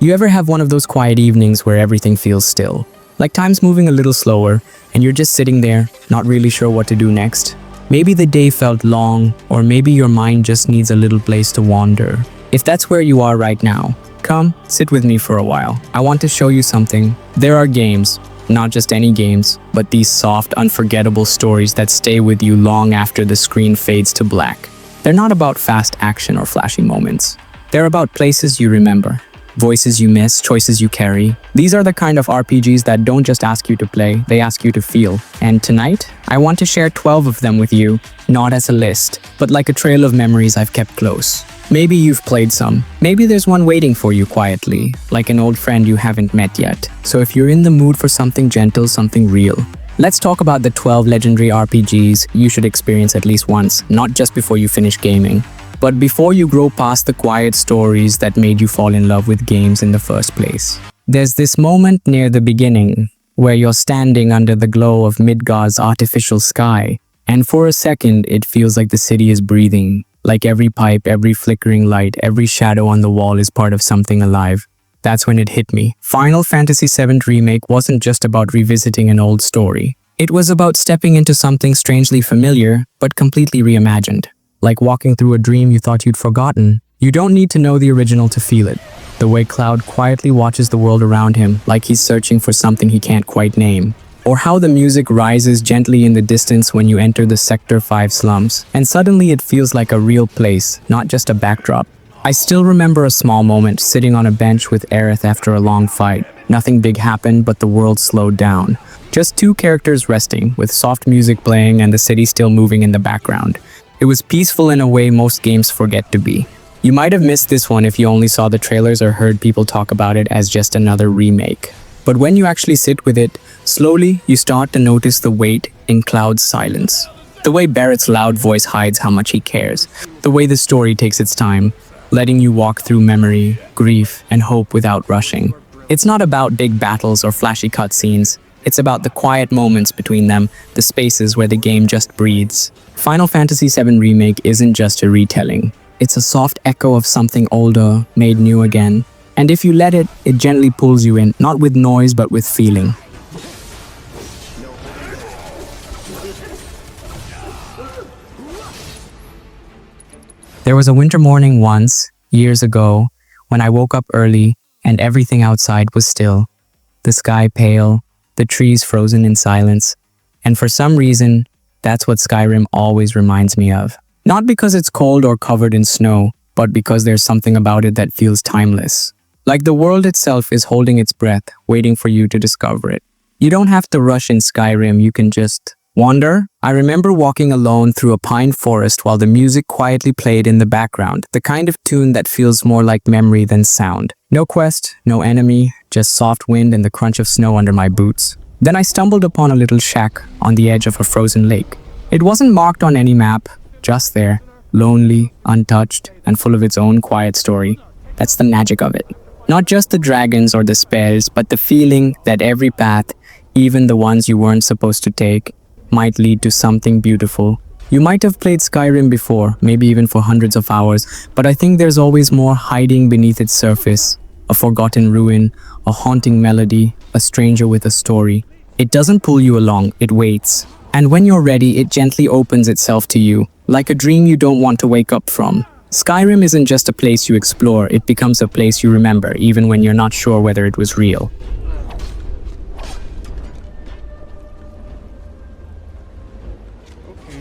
You ever have one of those quiet evenings where everything feels still? Like time's moving a little slower, and you're just sitting there, not really sure what to do next? Maybe the day felt long, or maybe your mind just needs a little place to wander. If that's where you are right now, come, sit with me for a while. I want to show you something. There are games, not just any games, but these soft, unforgettable stories that stay with you long after the screen fades to black. They're not about fast action or flashy moments. They're about places you remember, voices you miss, choices you carry. These are the kind of RPGs that don't just ask you to play, they ask you to feel. And tonight, I want to share 12 of them with you, not as a list, but like a trail of memories I've kept close. Maybe you've played some. Maybe there's one waiting for you quietly, like an old friend you haven't met yet. So if you're in the mood for something gentle, something real, let's talk about the 12 legendary RPGs you should experience at least once, not just before you finish gaming, but before you grow past the quiet stories that made you fall in love with games in the first place. There's this moment near the beginning where you're standing under the glow of Midgard's artificial sky, and for a second it feels like the city is breathing. Like every pipe, every flickering light, every shadow on the wall is part of something alive. That's when it hit me. Final Fantasy VII Remake wasn't just about revisiting an old story. It was about stepping into something strangely familiar, but completely reimagined. Like walking through a dream you thought you'd forgotten. You don't need to know the original to feel it. The way Cloud quietly watches the world around him, like he's searching for something he can't quite name. Or how the music rises gently in the distance when you enter the Sector 5 slums, and suddenly it feels like a real place, not just a backdrop. I still remember a small moment sitting on a bench with Aerith after a long fight. Nothing big happened, but the world slowed down. Just two characters resting, with soft music playing and the city still moving in the background. It was peaceful in a way most games forget to be. You might have missed this one if you only saw the trailers or heard people talk about it as just another remake. But when you actually sit with it, slowly you start to notice the weight in Cloud's silence. The way Barrett's loud voice hides how much he cares. The way the story takes its time, letting you walk through memory, grief, and hope without rushing. It's not about big battles or flashy cutscenes. It's about the quiet moments between them, the spaces where the game just breathes. Final Fantasy VII Remake isn't just a retelling. It's a soft echo of something older, made new again. And if you let it, it gently pulls you in, not with noise, but with feeling. There was a winter morning once, years ago, when I woke up early and everything outside was still. The sky pale, the trees frozen in silence. And for some reason, that's what Skyrim always reminds me of. Not because it's cold or covered in snow, but because there's something about it that feels timeless. Like the world itself is holding its breath, waiting for you to discover it. You don't have to rush in Skyrim, you can just wander. I remember walking alone through a pine forest while the music quietly played in the background, the kind of tune that feels more like memory than sound. No quest, no enemy, just soft wind and the crunch of snow under my boots. Then I stumbled upon a little shack on the edge of a frozen lake. It wasn't marked on any map, just there, lonely, untouched, and full of its own quiet story. That's the magic of it. Not just the dragons or the spells, but the feeling that every path, even the ones you weren't supposed to take, might lead to something beautiful. You might have played Skyrim before, maybe even for hundreds of hours, but I think there's always more hiding beneath its surface. A forgotten ruin, a haunting melody, a stranger with a story. It doesn't pull you along, it waits. And when you're ready, it gently opens itself to you, like a dream you don't want to wake up from. Skyrim isn't just a place you explore, it becomes a place you remember, even when you're not sure whether it was real.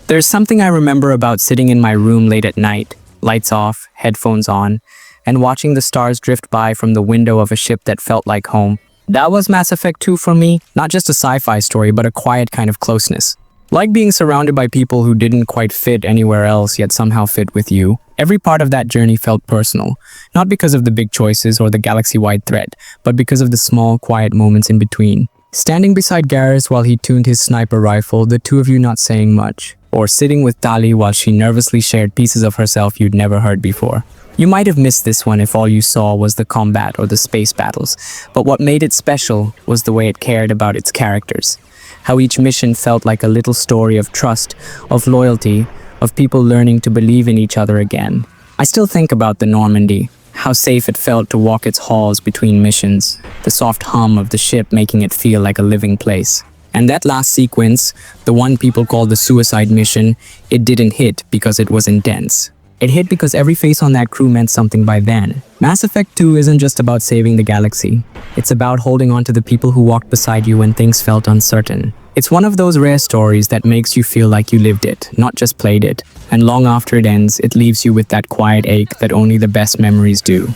There's something I remember about sitting in my room late at night, lights off, headphones on, and watching the stars drift by from the window of a ship that felt like home. That was Mass Effect 2 for me, not just a sci-fi story, but a quiet kind of closeness. Like being surrounded by people who didn't quite fit anywhere else, yet somehow fit with you. Every part of that journey felt personal, not because of the big choices or the galaxy-wide threat, but because of the small, quiet moments in between. Standing beside Garrus while he tuned his sniper rifle, the two of you not saying much. Or sitting with Tali while she nervously shared pieces of herself you'd never heard before. You might have missed this one if all you saw was the combat or the space battles, but what made it special was the way it cared about its characters. How each mission felt like a little story of trust, of loyalty, of people learning to believe in each other again. I still think about the Normandy, How safe it felt to walk its halls between missions, the soft hum of the ship making it feel like a living place. And that last sequence, the one people call the suicide mission, it didn't hit because it was intense. It hit because every face on that crew meant something by then. Mass Effect 2 isn't just about saving the galaxy. It's about holding on to the people who walked beside you when things felt uncertain. It's one of those rare stories that makes you feel like you lived it, not just played it. And long after it ends, it leaves you with that quiet ache that only the best memories do.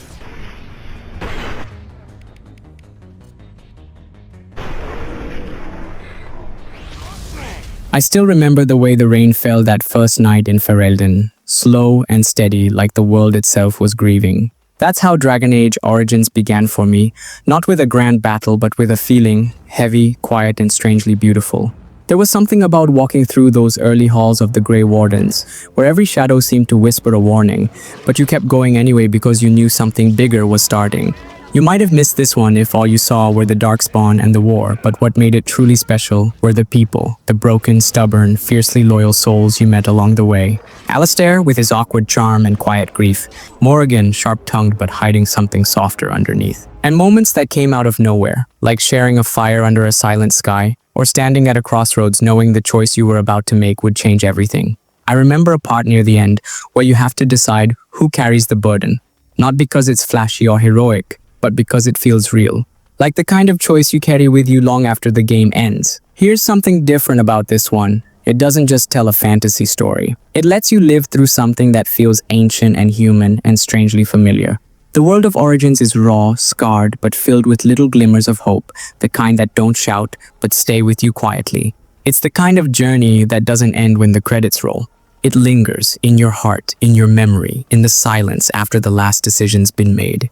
I still remember the way the rain fell that first night in Ferelden, slow and steady like the world itself was grieving. That's how Dragon Age Origins began for me, not with a grand battle but with a feeling, heavy, quiet and strangely beautiful. There was something about walking through those early halls of the Grey Wardens, where every shadow seemed to whisper a warning, but you kept going anyway because you knew something bigger was starting. You might have missed this one if all you saw were the Darkspawn and the war, but what made it truly special were the people, the broken, stubborn, fiercely loyal souls you met along the way. Alistair, with his awkward charm and quiet grief. Morrigan, sharp-tongued but hiding something softer underneath. And moments that came out of nowhere, like sharing a fire under a silent sky, or standing at a crossroads knowing the choice you were about to make would change everything. I remember a part near the end where you have to decide who carries the burden, not because it's flashy or heroic, but because it feels real. Like the kind of choice you carry with you long after the game ends. Here's something different about this one. It doesn't just tell a fantasy story. It lets you live through something that feels ancient and human and strangely familiar. The world of Origins is raw, scarred, but filled with little glimmers of hope, the kind that don't shout, but stay with you quietly. It's the kind of journey that doesn't end when the credits roll. It lingers in your heart, in your memory, in the silence after the last decision's been made.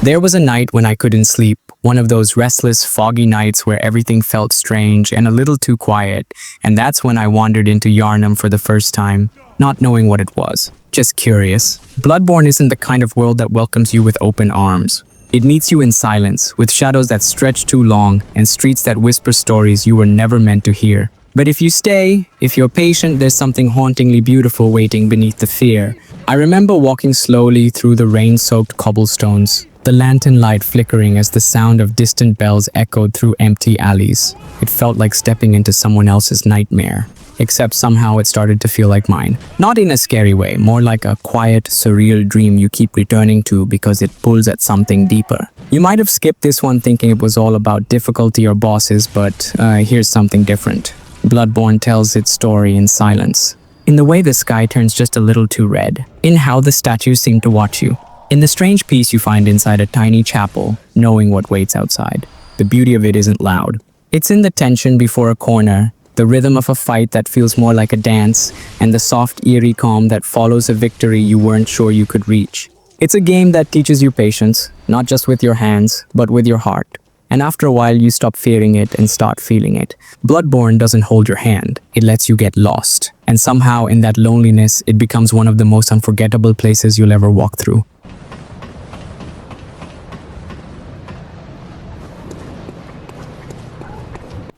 There was a night when I couldn't sleep, one of those restless, foggy nights where everything felt strange and a little too quiet, and that's when I wandered into Yharnam for the first time, not knowing what it was, just curious. Bloodborne isn't the kind of world that welcomes you with open arms. It meets you in silence, with shadows that stretch too long and streets that whisper stories you were never meant to hear. But if you stay, if you're patient, there's something hauntingly beautiful waiting beneath the fear. I remember walking slowly through the rain-soaked cobblestones, the lantern light flickering as the sound of distant bells echoed through empty alleys. It felt like stepping into someone else's nightmare, except somehow it started to feel like mine. Not in a scary way, more like a quiet, surreal dream you keep returning to because it pulls at something deeper. You might have skipped this one thinking it was all about difficulty or bosses, but here's something different. Bloodborne tells its story in silence. In the way the sky turns just a little too red. In how the statues seem to watch you. In the strange peace you find inside a tiny chapel, knowing what waits outside. The beauty of it isn't loud. It's in the tension before a corner, the rhythm of a fight that feels more like a dance, and the soft, eerie calm that follows a victory you weren't sure you could reach. It's a game that teaches you patience, not just with your hands, but with your heart. And after a while, you stop fearing it and start feeling it. Bloodborne doesn't hold your hand. It lets you get lost. And somehow, in that loneliness, it becomes one of the most unforgettable places you'll ever walk through.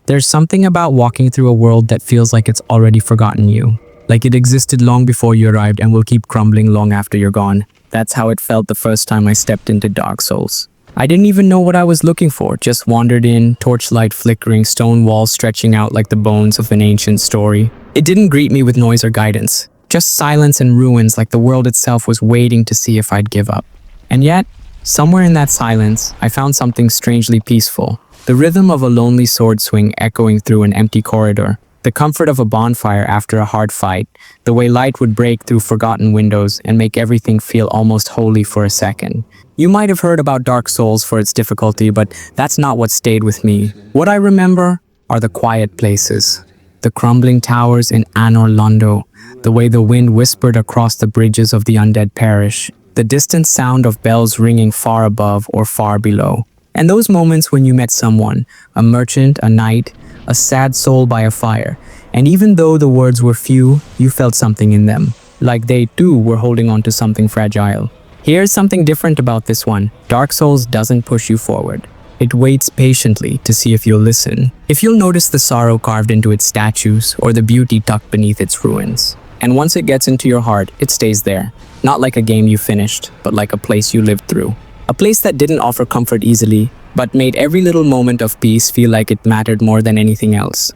There's something about walking through a world that feels like it's already forgotten you. Like it existed long before you arrived and will keep crumbling long after you're gone. That's how it felt the first time I stepped into Dark Souls. I didn't even know what I was looking for, just wandered in, torchlight flickering, stone walls stretching out like the bones of an ancient story. It didn't greet me with noise or guidance, just silence and ruins like the world itself was waiting to see if I'd give up. And yet, somewhere in that silence, I found something strangely peaceful. The rhythm of a lonely sword swing echoing through an empty corridor, the comfort of a bonfire after a hard fight, the way light would break through forgotten windows and make everything feel almost holy for a second. You might have heard about Dark Souls for its difficulty, but that's not what stayed with me. What I remember are the quiet places, the crumbling towers in Anor Londo, the way the wind whispered across the bridges of the undead parish, the distant sound of bells ringing far above or far below. And those moments when you met someone, a merchant, a knight, a sad soul by a fire, and even though the words were few, you felt something in them, like they too were holding on to something fragile. Here's something different about this one. Dark Souls doesn't push you forward. It waits patiently to see if you'll listen, if you'll notice the sorrow carved into its statues or the beauty tucked beneath its ruins. And once it gets into your heart, it stays there. Not like a game you finished, but like a place you lived through. A place that didn't offer comfort easily, but made every little moment of peace feel like it mattered more than anything else.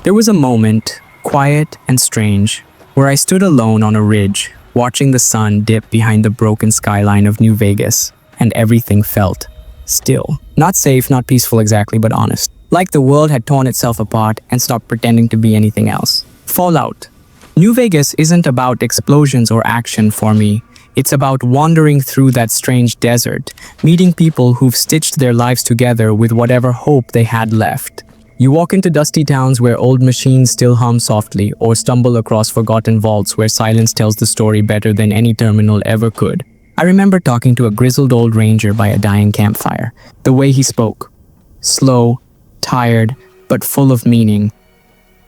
There was a moment, quiet and strange, where I stood alone on a ridge, watching the sun dip behind the broken skyline of New Vegas, and everything felt still. Not safe, not peaceful exactly, but honest. Like the world had torn itself apart and stopped pretending to be anything else. Fallout. New Vegas isn't about explosions or action for me. It's about wandering through that strange desert, meeting people who've stitched their lives together with whatever hope they had left. You walk into dusty towns where old machines still hum softly, or stumble across forgotten vaults where silence tells the story better than any terminal ever could. I remember talking to a grizzled old ranger by a dying campfire. The way he spoke. Slow, tired, but full of meaning.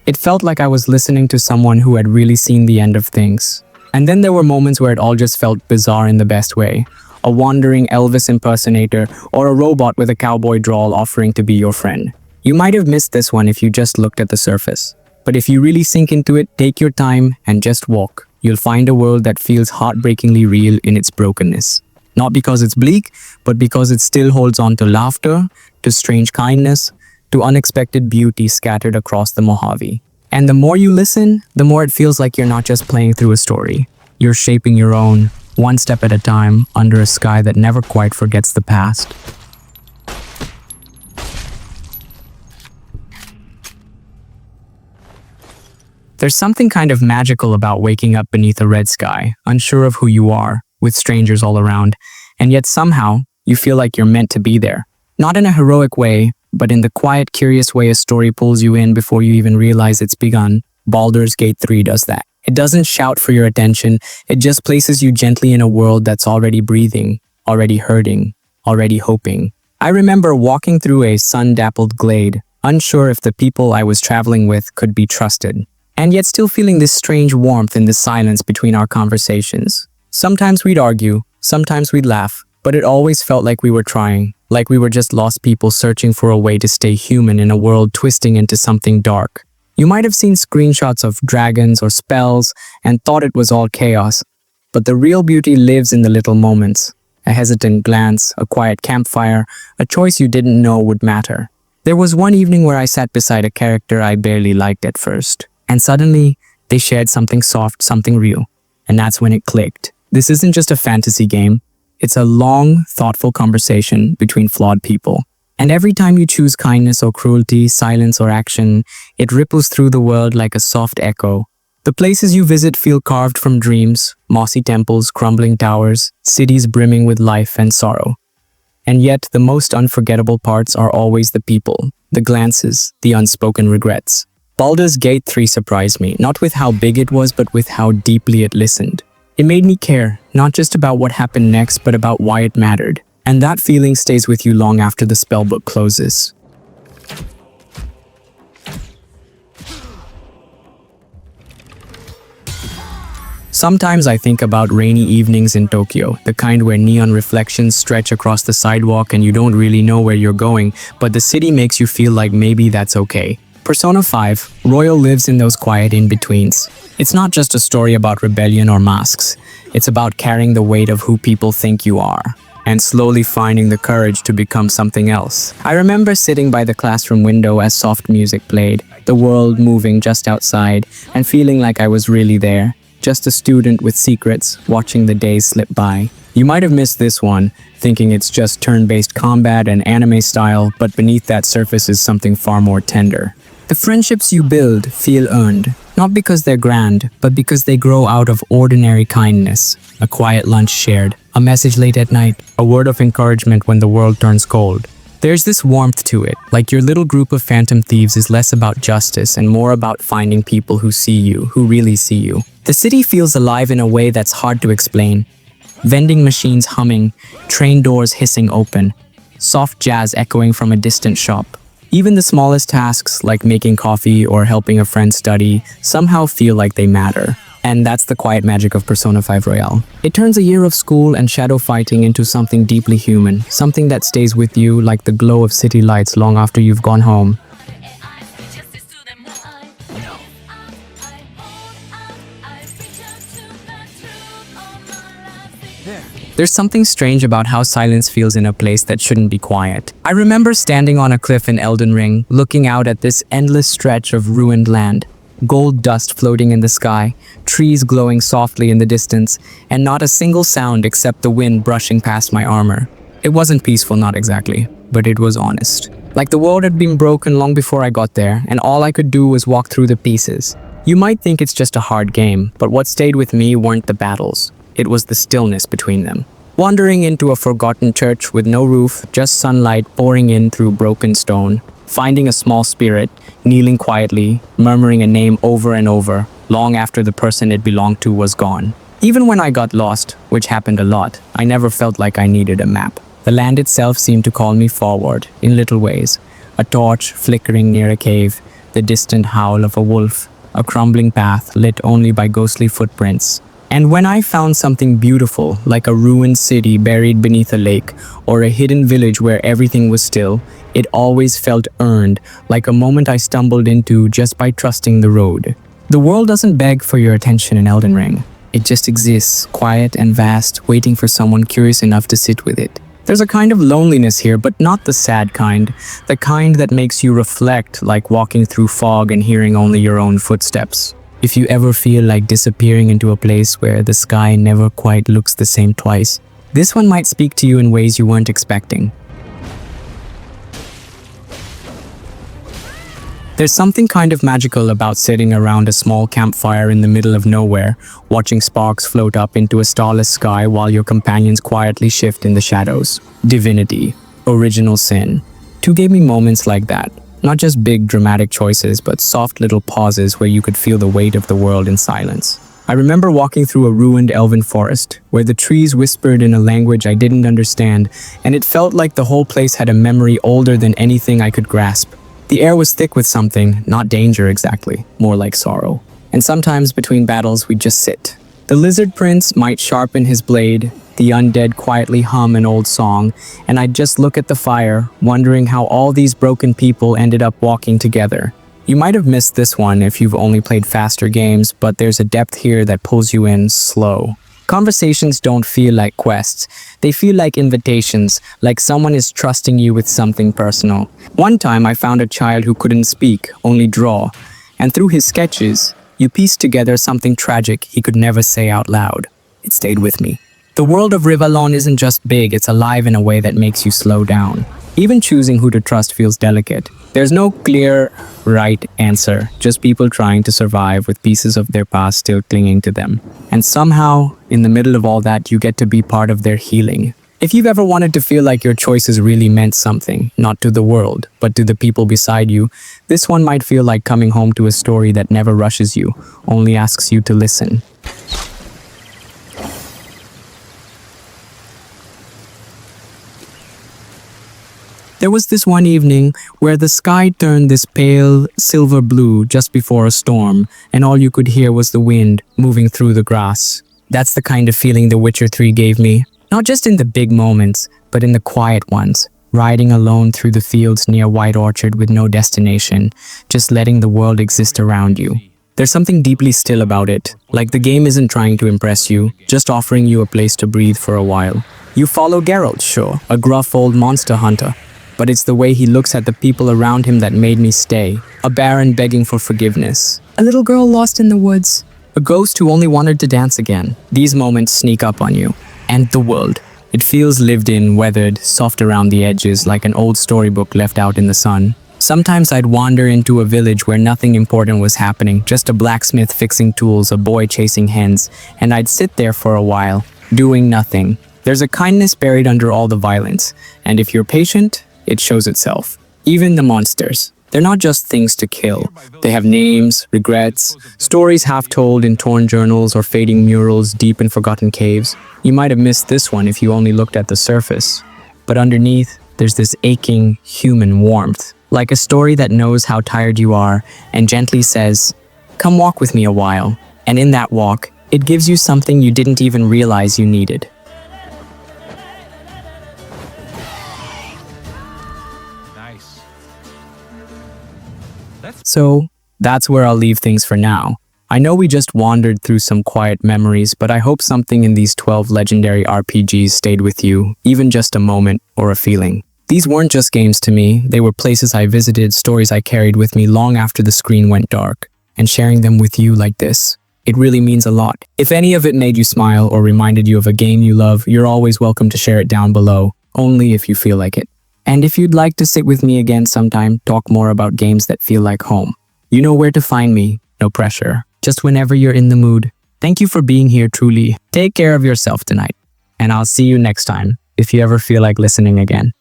It felt like I was listening to someone who had really seen the end of things. And then there were moments where it all just felt bizarre in the best way. A wandering Elvis impersonator, or a robot with a cowboy drawl offering to be your friend. You might have missed this one if you just looked at the surface. But if you really sink into it, take your time and just walk. You'll find a world that feels heartbreakingly real in its brokenness. Not because it's bleak, but because it still holds on to laughter, to strange kindness, to unexpected beauty scattered across the Mojave. And the more you listen, the more it feels like you're not just playing through a story. You're shaping your own, one step at a time, under a sky that never quite forgets the past. There's something kind of magical about waking up beneath a red sky, unsure of who you are, with strangers all around, and yet somehow you feel like you're meant to be there. Not in a heroic way, but in the quiet, curious way a story pulls you in before you even realize it's begun. Baldurs Gate 3 does that. It doesn't shout for your attention, it just places you gently in a world that's already breathing, already hurting, already hoping. I remember walking through a sun-dappled glade, unsure if the people I was traveling with could be trusted. And yet still feeling this strange warmth in the silence between our conversations. Sometimes we'd argue, sometimes we'd laugh, but it always felt like we were trying, like we were just lost people searching for a way to stay human in a world twisting into something dark. You might have seen screenshots of dragons or spells and thought it was all chaos, but the real beauty lives in the little moments. A hesitant glance, a quiet campfire, a choice you didn't know would matter. There was one evening where I sat beside a character I barely liked at first. And suddenly, they shared something soft, something real. And that's when it clicked. This isn't just a fantasy game. It's a long, thoughtful conversation between flawed people. And every time you choose kindness or cruelty, silence or action, it ripples through the world like a soft echo. The places you visit feel carved from dreams, mossy temples, crumbling towers, cities brimming with life and sorrow. And yet, the most unforgettable parts are always the people, the glances, the unspoken regrets. Baldurs Gate 3 surprised me, not with how big it was, but with how deeply it listened. It made me care, not just about what happened next, but about why it mattered. And that feeling stays with you long after the spellbook closes. Sometimes I think about rainy evenings in Tokyo, the kind where neon reflections stretch across the sidewalk and you don't really know where you're going, but the city makes you feel like maybe that's okay. Persona 5, Royal lives in those quiet in-betweens. It's not just a story about rebellion or masks. It's about carrying the weight of who people think you are, and slowly finding the courage to become something else. I remember sitting by the classroom window as soft music played, the world moving just outside, and feeling like I was really there, just a student with secrets, watching the days slip by. You might have missed this one, thinking it's just turn-based combat and anime style, but beneath that surface is something far more tender. The friendships you build feel earned, not because they're grand, but because they grow out of ordinary kindness. A quiet lunch shared, a message late at night, a word of encouragement when the world turns cold. There's this warmth to it, like your little group of phantom thieves is less about justice and more about finding people who see you, who really see you. The city feels alive in a way that's hard to explain. Vending machines humming, train doors hissing open, soft jazz echoing from a distant shop. Even the smallest tasks, like making coffee or helping a friend study, somehow feel like they matter. And that's the quiet magic of Persona 5 Royale. It turns a year of school and shadow fighting into something deeply human, something that stays with you like the glow of city lights long after you've gone home. There's something strange about how silence feels in a place that shouldn't be quiet. I remember standing on a cliff in Elden Ring, looking out at this endless stretch of ruined land. Gold dust floating in the sky, trees glowing softly in the distance, and not a single sound except the wind brushing past my armor. It wasn't peaceful, not exactly, but it was honest. Like the world had been broken long before I got there, and all I could do was walk through the pieces. You might think it's just a hard game, but what stayed with me weren't the battles. It was the stillness between them. Wandering into a forgotten church with no roof, just sunlight pouring in through broken stone. Finding a small spirit, kneeling quietly, murmuring a name over and over, long after the person it belonged to was gone. Even when I got lost, which happened a lot, I never felt like I needed a map. The land itself seemed to call me forward, in little ways. A torch flickering near a cave, the distant howl of a wolf, a crumbling path lit only by ghostly footprints. And when I found something beautiful, like a ruined city buried beneath a lake, or a hidden village where everything was still, it always felt earned, like a moment I stumbled into just by trusting the road. The world doesn't beg for your attention in Elden Ring. It just exists, quiet and vast, waiting for someone curious enough to sit with it. There's a kind of loneliness here, but not the sad kind. The kind that makes you reflect, like walking through fog and hearing only your own footsteps. If you ever feel like disappearing into a place where the sky never quite looks the same twice, this one might speak to you in ways you weren't expecting. There's something kind of magical about sitting around a small campfire in the middle of nowhere, watching sparks float up into a starless sky while your companions quietly shift in the shadows. Divinity Original Sin 2 gave me moments like that. Not just big dramatic choices, but soft little pauses where you could feel the weight of the world in silence. I remember walking through a ruined elven forest, where the trees whispered in a language I didn't understand, and it felt like the whole place had a memory older than anything I could grasp. The air was thick with something, not danger exactly, more like sorrow. And sometimes between battles we'd just sit. The lizard prince might sharpen his blade, the undead quietly hum an old song, and I'd just look at the fire, wondering how all these broken people ended up walking together. You might have missed this one if you've only played faster games, but there's a depth here that pulls you in slow. Conversations don't feel like quests. They feel like invitations, like someone is trusting you with something personal. One time I found a child who couldn't speak, only draw, and through his sketches, you pieced together something tragic he could never say out loud. It stayed with me. The world of Rivallon isn't just big, it's alive in a way that makes you slow down. Even choosing who to trust feels delicate. There's no clear, right answer, just people trying to survive with pieces of their past still clinging to them. And somehow, in the middle of all that, you get to be part of their healing. If you've ever wanted to feel like your choices really meant something, not to the world, but to the people beside you, this one might feel like coming home to a story that never rushes you, only asks you to listen. There was this one evening where the sky turned this pale silver blue just before a storm, and all you could hear was the wind moving through the grass. That's the kind of feeling The Witcher 3 gave me. Not just in the big moments, but in the quiet ones. Riding alone through the fields near White Orchard with no destination, just letting the world exist around you. There's something deeply still about it, like the game isn't trying to impress you, just offering you a place to breathe for a while. You follow Geralt, sure, a gruff old monster hunter. But it's the way he looks at the people around him that made me stay. A baron begging for forgiveness. A little girl lost in the woods. A ghost who only wanted to dance again. These moments sneak up on you. And the world. It feels lived in, weathered, soft around the edges, like an old storybook left out in the sun. Sometimes I'd wander into a village where nothing important was happening, just a blacksmith fixing tools, a boy chasing hens, and I'd sit there for a while, doing nothing. There's a kindness buried under all the violence, and if you're patient, it shows itself. Even the monsters. They're not just things to kill. They have names, regrets, stories half told in torn journals or fading murals deep in forgotten caves. You might have missed this one if you only looked at the surface. But underneath, there's this aching, human warmth. Like a story that knows how tired you are and gently says, "Come walk with me a while." And in that walk, it gives you something you didn't even realize you needed. Nice. So, that's where I'll leave things for now. I know we just wandered through some quiet memories, but I hope something in these 12 legendary RPGs stayed with you, even just a moment or a feeling. These weren't just games to me, they were places I visited, stories I carried with me long after the screen went dark. And sharing them with you like this, it really means a lot. If any of it made you smile or reminded you of a game you love, you're always welcome to share it down below, only if you feel like it. And if you'd like to sit with me again sometime, talk more about games that feel like home, you know where to find me, no pressure. Just whenever you're in the mood. Thank you for being here truly. Take care of yourself tonight. And I'll see you next time, if you ever feel like listening again.